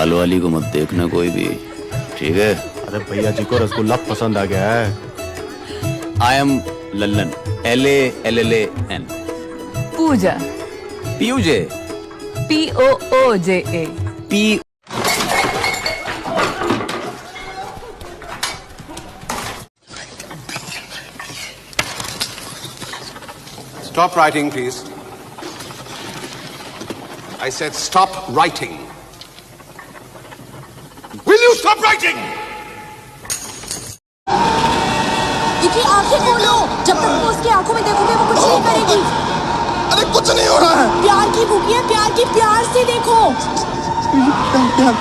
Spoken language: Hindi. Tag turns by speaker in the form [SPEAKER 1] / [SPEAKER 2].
[SPEAKER 1] बाल वाली को मत देखना कोई भी, ठीक है?
[SPEAKER 2] अरे भैया जी को रसगुल्ला पसंद आ गया है।
[SPEAKER 1] I am Lallan, LALLAN।
[SPEAKER 3] Pooja,
[SPEAKER 1] PUJ,
[SPEAKER 3] POOJA।
[SPEAKER 1] P।
[SPEAKER 4] Stop writing, please. I said stop writing. Will you stop writing?
[SPEAKER 5] इनकी आंखें खोलो, जब तक वो उसकी आंखों में देखोगे वो कुछ नहीं करेगी।
[SPEAKER 4] अरे कुछ नहीं हो रहा है।
[SPEAKER 5] प्यार की भूखी है, प्यार की, प्यार से देखो।
[SPEAKER 4] प्यार